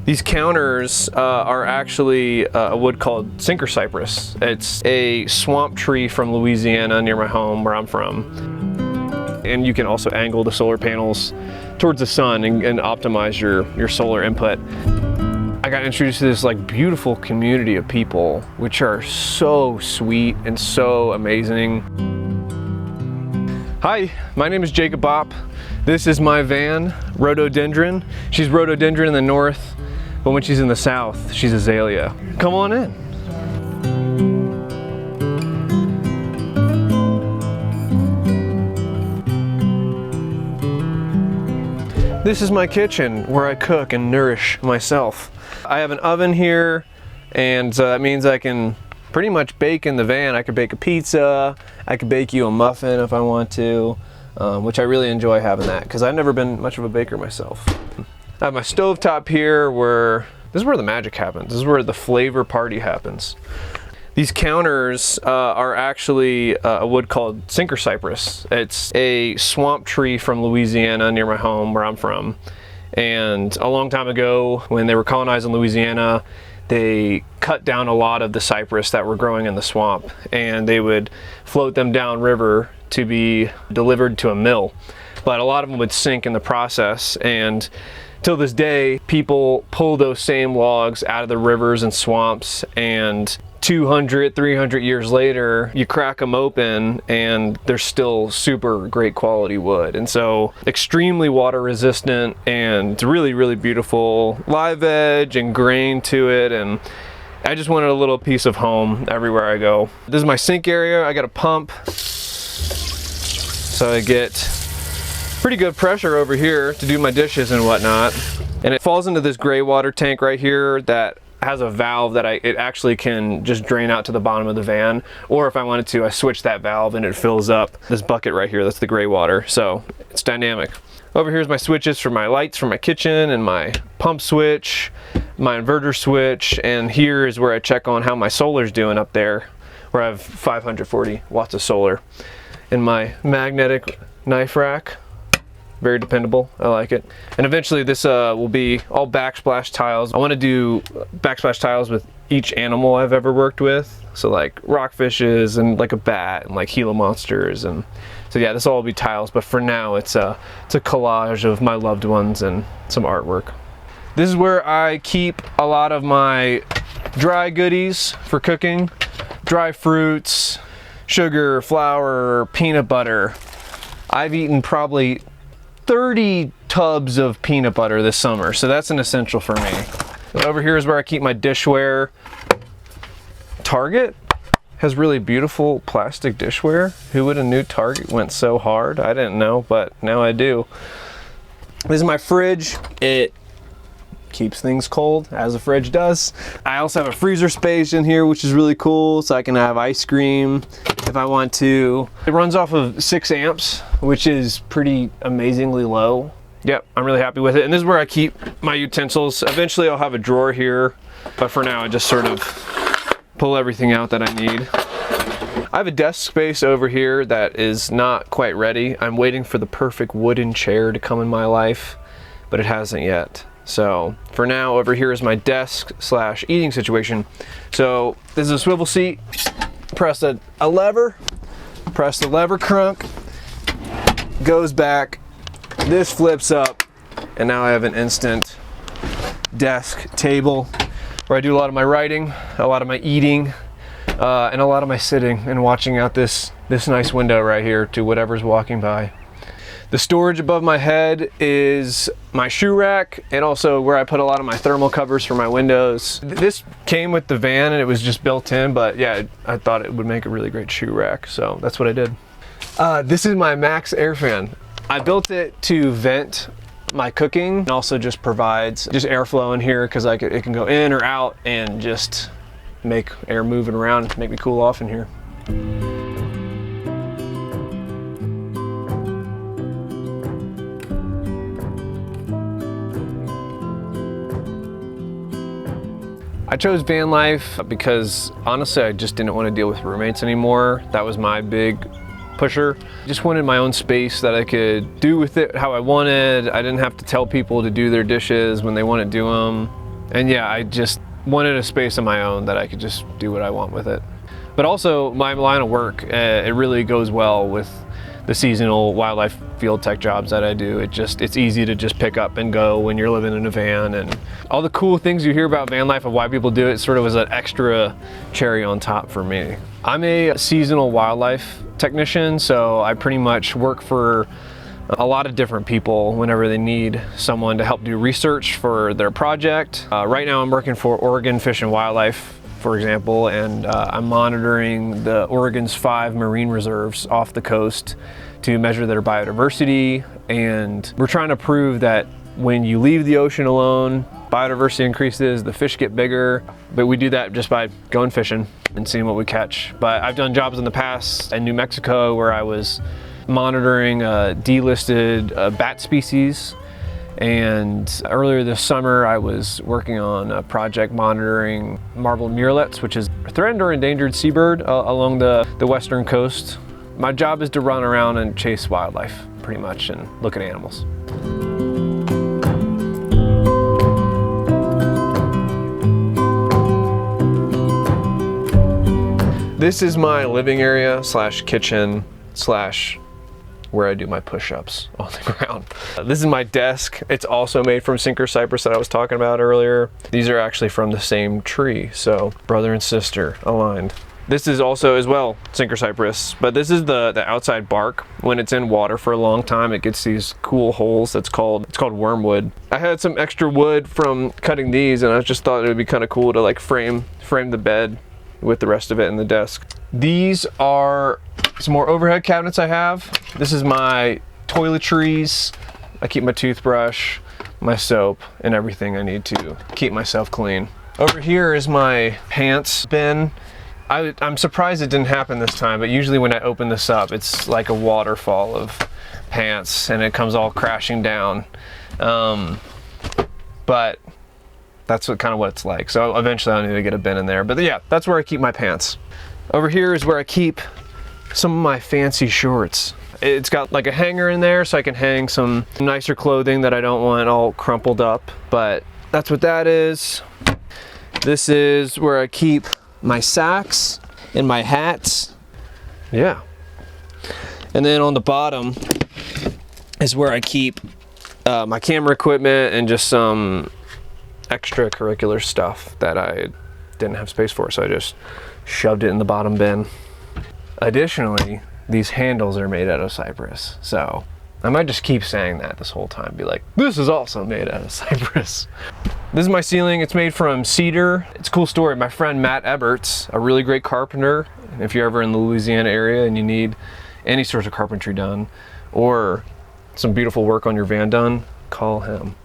These counters are actually a wood called Sinker Cypress. It's a swamp tree from Louisiana near my home where I'm from. And you can also angle the solar panels towards the sun and optimize your solar input. I got introduced to this like beautiful community of people, which are so sweet and so amazing. Hi, my name is Jacob Bopp. This is my van, Rhododendron. She's Rhododendron in the north, but when she's in the south, she's Azalea. Come on in. This is my kitchen where I cook and nourish myself. I have an oven here, and so that means I can pretty much bake in the van. I could bake a pizza, I could bake you a muffin if I want to, which I really enjoy having that because I've never been much of a baker myself. I have my stovetop here where, this is where the magic happens. This is where the flavor party happens. These counters are actually a wood called Sinker Cypress. It's a swamp tree from Louisiana near my home where I'm from. And a long time ago, when they were colonizing Louisiana, they cut down a lot of the cypress that were growing in the swamp, and they would float them downriver to be delivered to a mill. But a lot of them would sink in the process, and till this day, people pull those same logs out of the rivers and swamps, and 200, 300 years later, you crack them open and they're still super great quality wood. And so extremely water resistant and really, really beautiful live edge and grain to it. And I just wanted a little piece of home everywhere I go. This is my sink area. I got a pump, so I get pretty good pressure over here to do my dishes and whatnot. And it falls into this gray water tank right here that has a valve that it actually can just drain out to the bottom of the van, or if I wanted to, I switch that valve and it fills up this bucket right here. That's the gray water, so it's dynamic. Over here's my switches for my lights for my kitchen, and my pump switch, my inverter switch, and here is where I check on how my solar's doing up there, where I have 540 watts of solar. And my magnetic knife rack, very dependable, I like it. And eventually this will be all backsplash tiles. I want to do backsplash tiles with each animal I've ever worked with. So like rockfishes and like a bat and like Gila monsters. And so yeah, this will all be tiles, but for now it's a collage of my loved ones and some artwork. This is where I keep a lot of my dry goodies for cooking. Dry fruits, sugar, flour, peanut butter. I've eaten probably 30 tubs of peanut butter this summer, so that's an essential for me. Over here is where I keep my dishware. Target has really beautiful plastic dishware. Who would have knew Target went so hard? I didn't know, but now I do. This is my fridge. It keeps things cold, as a fridge does. I also have a freezer space in here, which is really cool, so I can have ice cream if I want to. It runs off of 6 amps, which is pretty amazingly low. Yep, I'm really happy with it. And this is where I keep my utensils. Eventually I'll have a drawer here, but for now I just sort of pull everything out that I need. I have a desk space over here that is not quite ready. I'm waiting for the perfect wooden chair to come in my life, but it hasn't yet. So for now, over here is my desk slash eating situation. So this is a swivel seat. Press a lever, press the lever crunk, goes back, this flips up, and now I have an instant desk table where I do a lot of my writing, a lot of my eating, and a lot of my sitting and watching out this nice window right here to whatever's walking by. The storage above my head is my shoe rack, and also where I put a lot of my thermal covers for my windows. This came with the van and it was just built in, but yeah, I thought it would make a really great shoe rack, so that's what I did. This is my Max air fan. I built it to vent my cooking and also just provides just airflow in here because it can go in or out and just make air moving around and make me cool off in here. I chose van life because honestly I just didn't want to deal with roommates anymore. That was my big pusher. Just wanted my own space that I could do with it how I wanted. I didn't have to tell people to do their dishes when they want to do them. And yeah, I just wanted a space of my own that I could just do what I want with it. But also my line of work, it really goes well with the seasonal wildlife field tech jobs that I do. It's easy to just pick up and go when you're living in a van, and all the cool things you hear about van life and why people do it sort of was an extra cherry on top for me. I'm a seasonal wildlife technician, so I pretty much work for a lot of different people whenever they need someone to help do research for their project. Right now I'm working for Oregon Fish and Wildlife, for example, and I'm monitoring the Oregon's 5 marine reserves off the coast to measure their biodiversity. And we're trying to prove that when you leave the ocean alone, biodiversity increases, the fish get bigger, but we do that just by going fishing and seeing what we catch. But I've done jobs in the past in New Mexico where I was monitoring delisted bat species. And earlier this summer, I was working on a project monitoring marbled murrelets, which is a threatened or endangered seabird along the western coast. My job is to run around and chase wildlife, pretty much, and look at animals. This is my living area slash kitchen slash where I do my push-ups on the ground. This is my desk. It's also made from Sinker Cypress that I was talking about earlier. These are actually from the same tree, so brother and sister aligned. This is also as well Sinker Cypress, but this is the outside bark. When it's in water for a long time, it gets these cool holes. It's called wormwood. I had some extra wood from cutting these, and I just thought it would be kind of cool to like frame the bed with the rest of it in the desk. These are some more overhead cabinets I have. This is my toiletries. I keep my toothbrush, my soap, and everything I need to keep myself clean. Over here is my pants bin. I'm surprised it didn't happen this time, but usually when I open this up, it's like a waterfall of pants and it comes all crashing down. But that's kind of what it's like. So eventually I'll need to get a bin in there. But yeah, that's where I keep my pants. Over here is where I keep some of my fancy shorts. It's got like a hanger in there so I can hang some nicer clothing that I don't want all crumpled up. But that's what that is. This is where I keep my socks and my hats. Yeah. And then on the bottom is where I keep my camera equipment and just some extracurricular stuff that I didn't have space for, so I just shoved it in the bottom bin. Additionally, these handles are made out of cypress, so I might just keep saying that this whole time, be like, this is also made out of cypress. This is my ceiling. It's made from cedar. It's a cool story. My friend Matt Eberts, a really great carpenter, if you're ever in the Louisiana area and you need any sort of carpentry done or some beautiful work on your van done, call him.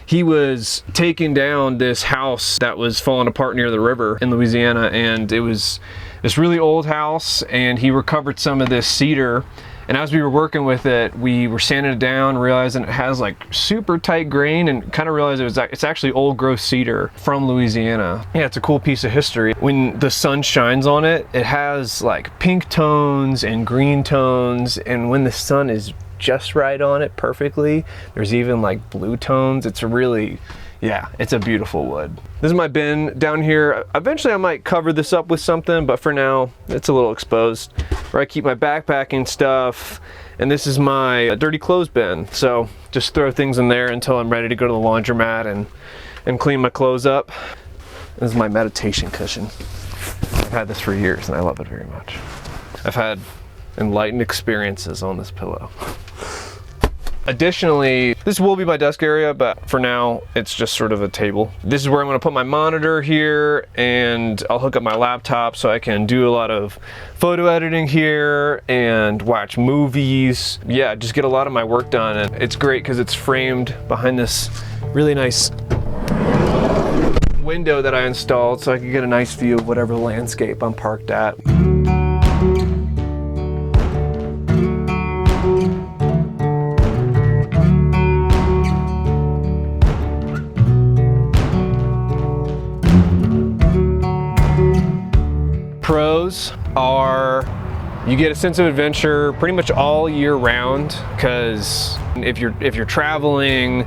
He was taking down this house that was falling apart near the river in Louisiana, and it was this really old house, and he recovered some of this cedar. And as we were working with it, we were sanding it down, realizing it has like super tight grain, and kind of realized it's actually old growth cedar from Louisiana. Yeah, it's a cool piece of history. When the sun shines on it, it has like pink tones and green tones, and when the sun is just right on it perfectly, there's even like blue tones. It's really, yeah, it's a beautiful wood. This is my bin down here. Eventually I might cover this up with something, but for now it's a little exposed, where I keep my backpacking stuff. And this is my dirty clothes bin. So just throw things in there until I'm ready to go to the laundromat and clean my clothes up. This is my meditation cushion. I've had this for years and I love it very much. I've had enlightened experiences on this pillow. Additionally, this will be my desk area, but for now, it's just sort of a table. This is where I'm gonna put my monitor here, and I'll hook up my laptop so I can do a lot of photo editing here and watch movies. Yeah, just get a lot of my work done, and it's great because it's framed behind this really nice window that I installed so I can get a nice view of whatever landscape I'm parked at. Pros are you get a sense of adventure pretty much all year round, because if you're traveling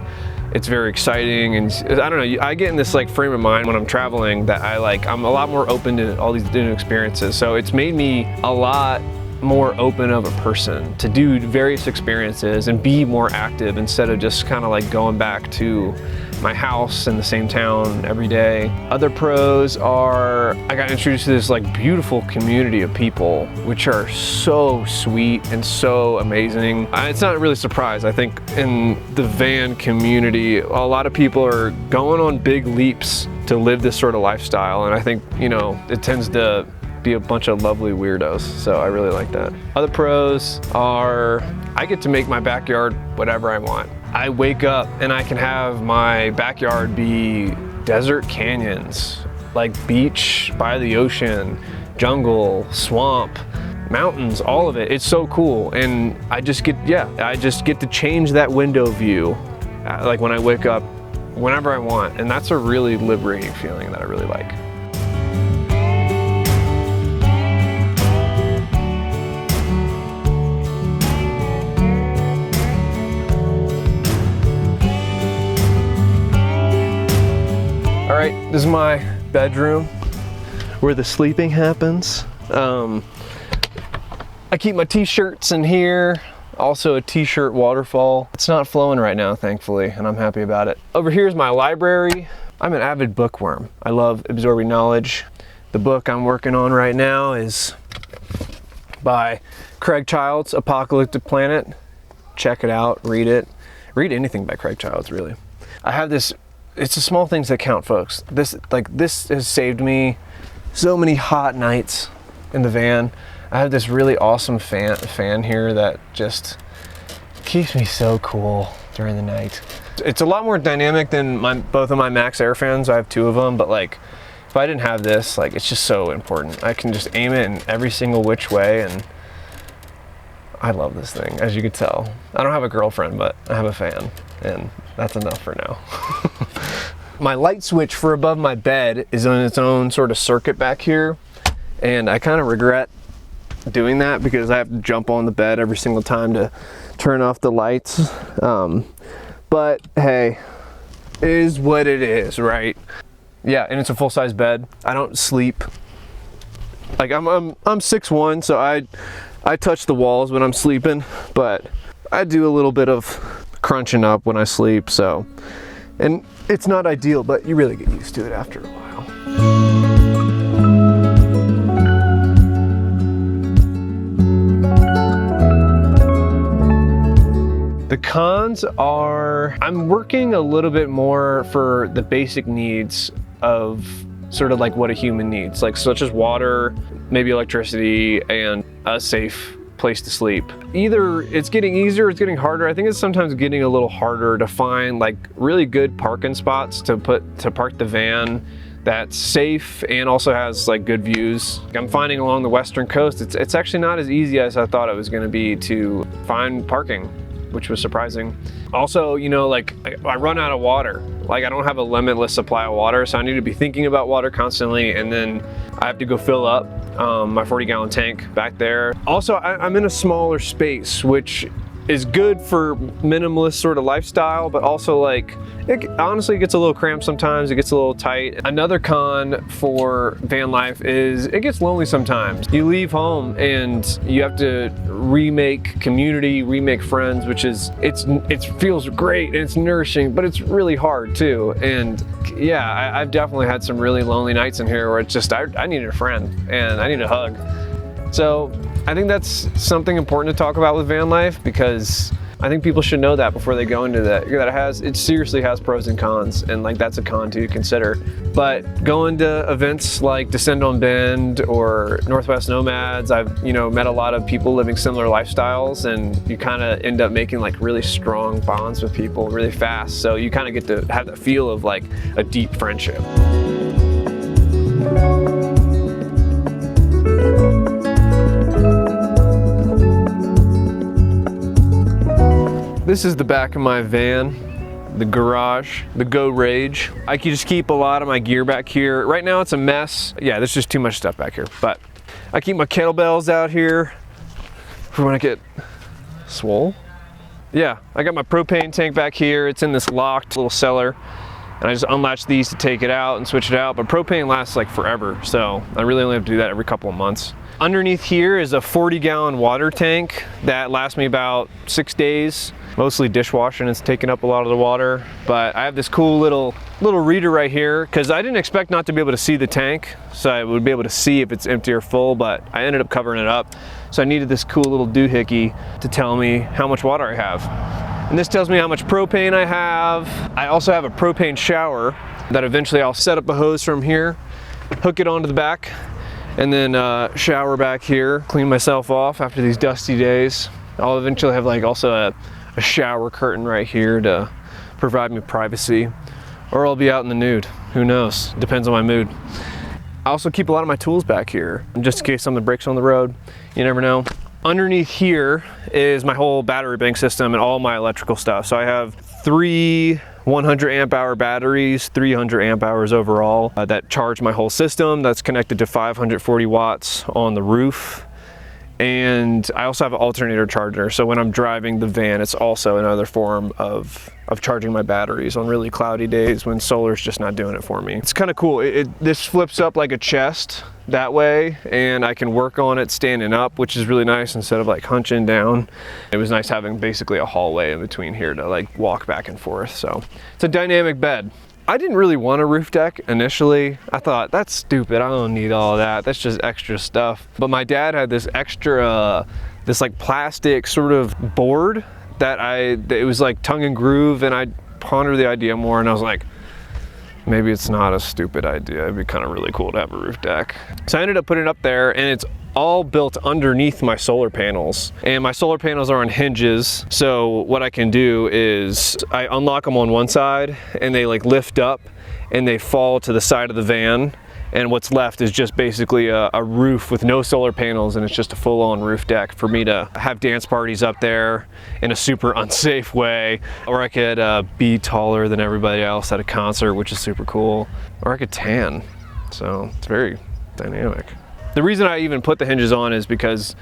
It's very exciting, and I don't know, I get in this like frame of mind when I'm traveling that I'm a lot more open to all these new experiences. So it's made me a lot more open of a person to do various experiences and be more active instead of just kind of like going back to my house in the same town every day. Other pros are I got introduced to this like beautiful community of people which are so sweet and so amazing. It's not really a surprise. I think in the van community, a lot of people are going on big leaps to live this sort of lifestyle, and I think, you know, it tends to be a bunch of lovely weirdos, so I really like that. Other pros are I get to make my backyard whatever I want. I wake up and I can have my backyard be desert canyons, like beach by the ocean, jungle, swamp, mountains, all of it. It's so cool, and I just get to change that window view like when I wake up whenever I want, and that's a really liberating feeling that I really like. All right, this is my bedroom where the sleeping happens. I keep my t-shirts in here. Also a t-shirt waterfall. It's not flowing right now, thankfully, and I'm happy about it. Over here is my library. I'm an avid bookworm. I love absorbing knowledge. The book I'm working on right now is by Craig Childs, Apocalyptic Planet. Check it out, read it. Read anything by Craig Childs, really. I have this, it's the small things that count, folks. This has saved me so many hot nights in the van. I have this really awesome fan here that just keeps me so cool during the night. It's a lot more dynamic than both of my Max Air fans. I have two of them, but like if I didn't have this, like it's just so important. I can just aim it in every single which way, and I love this thing, as you can tell. I don't have a girlfriend, but I have a fan, and that's enough for now. My light switch for above my bed is on its own sort of circuit back here, and I kind of regret doing that because I have to jump on the bed every single time to turn off the lights. But hey, it is what it is, right? Yeah, and it's a full-size bed. I don't sleep. Like I'm 6'1", so I touch the walls when I'm sleeping, but I do a little bit of crunching up when I sleep, so. And it's not ideal, but you really get used to it after a while. The cons are, I'm working a little bit more for the basic needs of sort of like what a human needs, like such as water, maybe electricity, and a safe place to sleep. Either it's getting easier or it's getting harder. I think it's sometimes getting a little harder to find like really good parking spots to park the van that's safe and also has like good views. I'm finding along the western coast, it's actually not as easy as I thought it was going to be to find parking, which was surprising. Also, you know, like I run out of water. Like I don't have a limitless supply of water, so I need to be thinking about water constantly, and then I have to go fill up my 40-gallon tank back there. Also, I'm in a smaller space, which is good for minimalist sort of lifestyle, but also like, it honestly gets a little cramped sometimes, it gets a little tight. Another con for van life is it gets lonely sometimes. You leave home and you have to remake community, remake friends, which is, it feels great and it's nourishing, but it's really hard too. And yeah, I've definitely had some really lonely nights in here where it's just, I needed a friend and I need a hug. So I think that's something important to talk about with van life, because I think people should know that before they go into that. It seriously has pros and cons, and like that's a con to consider. But going to events like Descend on Bend or Northwest Nomads, I've met a lot of people living similar lifestyles, and you kind of end up making like really strong bonds with people really fast. So you kind of get to have the feel of like a deep friendship. This is the back of my van, the garage, the Go Rage. I can just keep a lot of my gear back here. Right now it's a mess. Yeah, there's just too much stuff back here, but I keep my kettlebells out here for when I get swole. Yeah, I got my propane tank back here. It's in this locked little cellar. And I just unlatch these to take it out and switch it out. But propane lasts like forever, so I really only have to do that every couple of months. Underneath here is a 40-gallon water tank that lasts me about 6 days. Mostly dishwashing, it's taking up a lot of the water. But I have this cool little reader right here, because I didn't expect not to be able to see the tank, so I would be able to see if it's empty or full, but I ended up covering it up. So I needed this cool little doohickey to tell me how much water I have. And this tells me how much propane I have. I also have a propane shower that eventually I'll set up a hose from here, hook it onto the back, and then shower back here, clean myself off after these dusty days. I'll eventually have like also a shower curtain right here to provide me privacy, or I'll be out in the nude. Who knows? Depends on my mood. I also keep a lot of my tools back here, just in case something breaks on the road. You never know. Underneath here is my whole battery bank system and all my electrical stuff. So I have 3 100 amp hour batteries, 300 amp hours overall that charge my whole system. That's connected to 540 watts on the roof. And I also have an alternator charger. So when I'm driving the van, it's also another form of charging my batteries on really cloudy days when solar's just not doing it for me. It's kind of cool. This flips up like a chest that way, and I can work on it standing up, which is really nice instead of like hunching down. It was nice having basically a hallway in between here to like walk back and forth. So it's a dynamic bed. I didn't really want a roof deck initially. I thought, that's stupid, I don't need all that, that's just extra stuff. But my dad had this extra, this like plastic sort of board that it was like tongue and groove, and I pondered the idea more, and I was like, maybe it's not a stupid idea. It'd be kind of really cool to have a roof deck. So I ended up putting it up there, and it's all built underneath my solar panels. And my solar panels are on hinges. So what I can do is I unlock them on one side, and they like lift up and they fall to the side of the van. And what's left is just basically a roof with no solar panels, and it's just a full-on roof deck for me to have dance parties up there in a super unsafe way. Or I could be taller than everybody else at a concert, which is super cool. Or I could tan, so it's very dynamic. The reason I even put the hinges on is because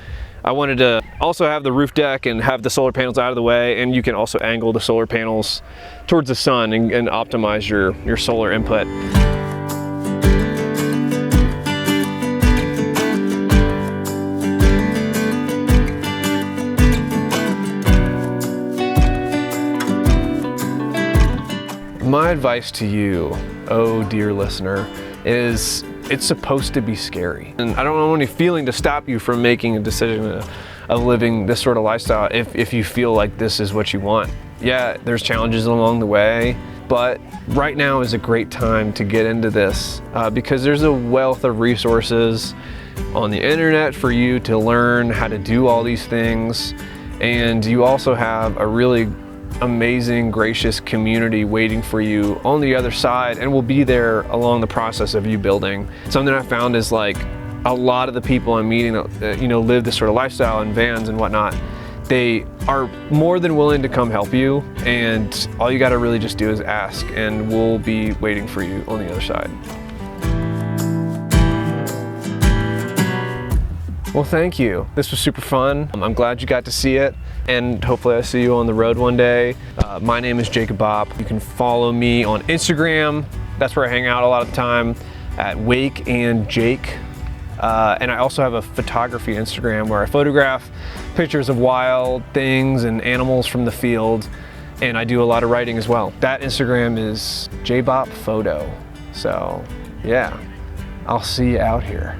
I wanted to also have the roof deck and have the solar panels out of the way, and you can also angle the solar panels towards the sun and optimize your solar input. My advice to you, oh dear listener, is it's supposed to be scary. And I don't want any feeling to stop you from making a decision of living this sort of lifestyle if you feel like this is what you want. Yeah, there's challenges along the way, but right now is a great time to get into this because there's a wealth of resources on the internet for you to learn how to do all these things. And you also have a really amazing, gracious community waiting for you on the other side, and will be there along the process of you building. Something I found is like a lot of the people I'm meeting that live this sort of lifestyle in vans and whatnot, they are more than willing to come help you, and all you got to really just do is ask, and we'll be waiting for you on the other side. Well, thank you. This was super fun. I'm glad you got to see it, and hopefully I see you on the road one day. My name is Jacob Bopp. You can follow me on Instagram. That's where I hang out a lot of the time, at Wake and Jake. And I also have a photography Instagram where I photograph pictures of wild things and animals from the field, and I do a lot of writing as well. That Instagram is jbopphoto. So yeah, I'll see you out here.